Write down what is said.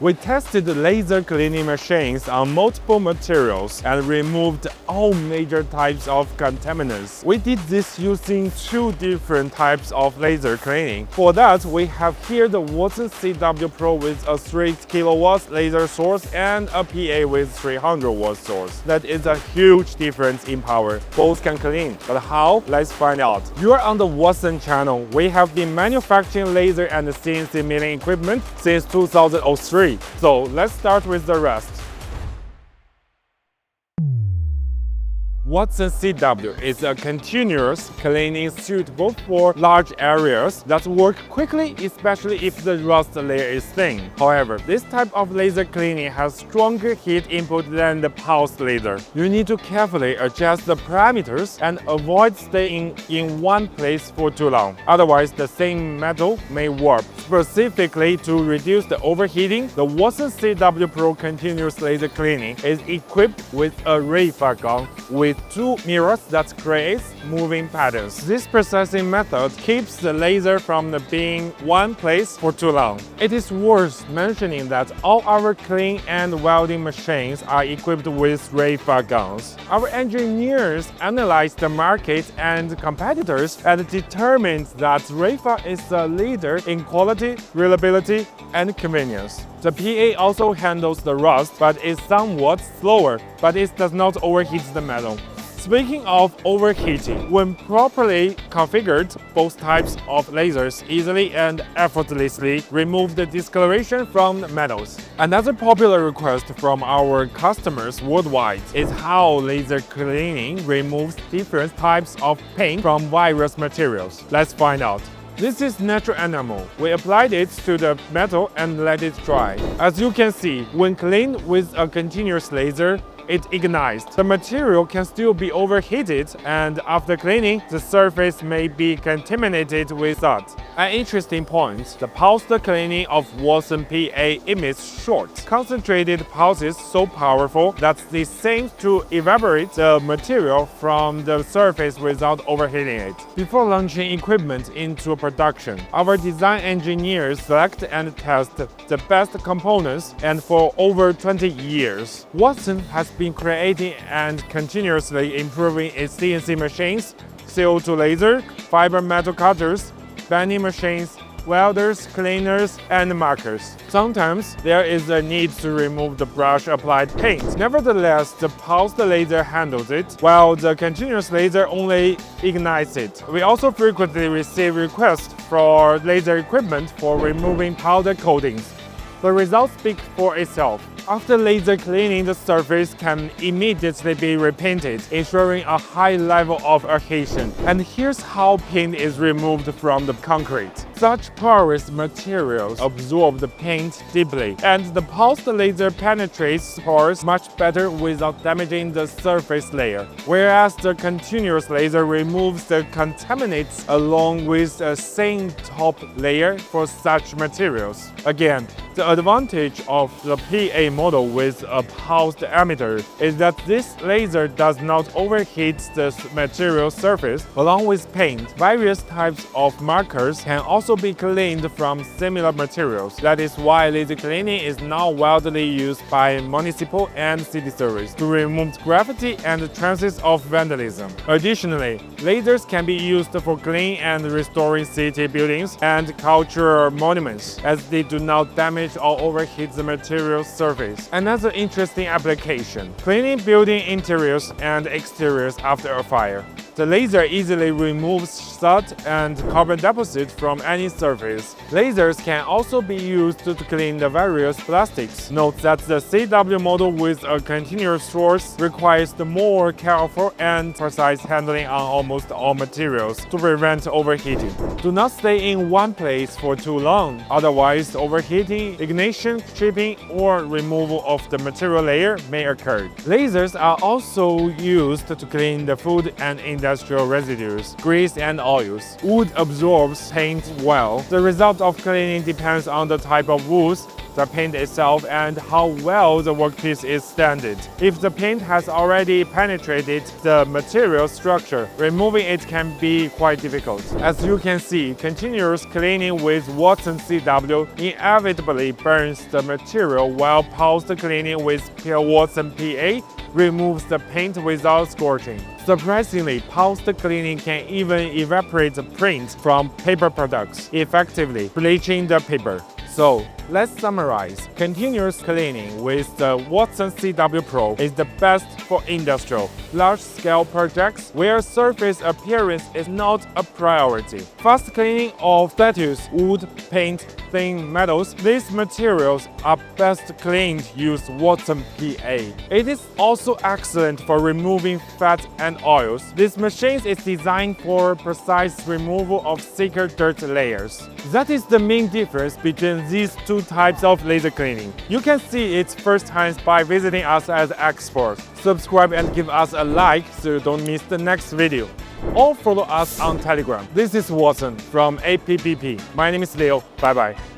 We tested laser cleaning machines on multiple materials and removed all major types of contaminants. We did this using 2 different types of laser cleaning. For that, we have here the Wattsan CW Pro with a 3 kW laser source and a PA with 300 watt source. That is a huge difference in power. Both can clean, but how? Let's find out. You are on the Wattsan channel. We have been manufacturing laser and CNC milling equipment since 2003. So let's start with the rest. Wattsan CW is a continuous cleaning suitable for large areas that work quickly, especially if the rust layer is thin. However, this type of laser cleaning has stronger heat input than the pulsed laser. You need to carefully adjust the parameters and avoid staying in one place for too long. Otherwise, the same metal may warp. Specifically to reduce the overheating, the Wattsan CW Pro continuous laser cleaning is equipped with a Reifa gun with 2 mirrors that creates moving patterns. This processing method keeps the laser from being one place for too long. It is worth mentioning that all our clean and welding machines are equipped with Reifa guns. Our engineers analyzed the market and competitors and determined that Reifa is the leader in quality, reliability, and convenience. The PA also handles the rust, but is somewhat slower, but it does not overheat the metal. Speaking of overheating, when properly configured, both types of lasers easily and effortlessly remove the discoloration from the metals. Another popular request from our customers worldwide is how laser cleaning removes different types of paint from various materials. Let's find out. This is natural enamel. We applied it to the metal and let it dry. As you can see, when cleaned with a continuous laser, it ignites. The material can still be overheated, and after cleaning, the surface may be contaminated with soot. An interesting point, the pulsed cleaning of Wattsan PA emits short, concentrated pulses so powerful that they seem to evaporate the material from the surface without overheating it. Before launching equipment into production, our design engineers select and test the best components, and for over 20 years, Wattsan has been creating and continuously improving its CNC machines, CO2 laser, fiber metal cutters, bending machines, welders, cleaners, and markers. Sometimes there is a need to remove the brush-applied paint. Nevertheless, the pulsed laser handles it, while the continuous laser only ignites it. We also frequently receive requests for laser equipment for removing powder coatings. The results speak for itself. After laser cleaning, the surface can immediately be repainted, ensuring a high level of adhesion. And here's how paint is removed from the concrete. Such porous materials absorb the paint deeply, and the pulsed laser penetrates pores much better without damaging the surface layer, whereas the continuous laser removes the contaminants along with a thin top layer for such materials. Again, the advantage of the PA model with a pulsed emitter is that this laser does not overheat the material surface. Along with paint, various types of markers can also be cleaned from similar materials. That is why laser cleaning is now widely used by municipal and city service to remove graffiti and traces of vandalism. Additionally, lasers can be used for cleaning and restoring city buildings and cultural monuments, as they do not damage or overheat the material surface. Another interesting application: cleaning building interiors and exteriors after a fire. The laser easily removes soot and carbon deposits from any surface. Lasers can also be used to clean the various plastics. Note that the CW model with a continuous source requires the more careful and precise handling on almost all materials to prevent overheating. Do not stay in one place for too long, otherwise overheating, ignition, chipping, or removal of the material layer may occur. Lasers are also used to clean the food and industrial residues, grease and oils. Wood absorbs paint well. The result of cleaning depends on the type of wood, the paint itself and how well the workpiece is sanded. If the paint has already penetrated the material structure, removing it can be quite difficult. As you can see, continuous cleaning with Wattsan CW inevitably burns the material, while pulsed cleaning with pure Wattsan PA removes the paint without scorching. Surprisingly, pulsed cleaning can even evaporate the paint from paper products, effectively bleaching the paper. So, let's summarize. Continuous cleaning with the Wattsan CW Pro is the best for industrial, large-scale projects where surface appearance is not a priority. Fast cleaning of statues, wood, paint, thin metals, these materials are best cleaned using Wattsan PA. It is also excellent for removing fat and oils. This machine is designed for precise removal of thicker dirt layers. That is the main difference between these two types of laser cleaning. You can see it firsthand by visiting us as experts. Subscribe and give us a like so you don't miss the next video. Or follow us on Telegram. This is Wattsan from APPP. My name is Leo. Bye bye.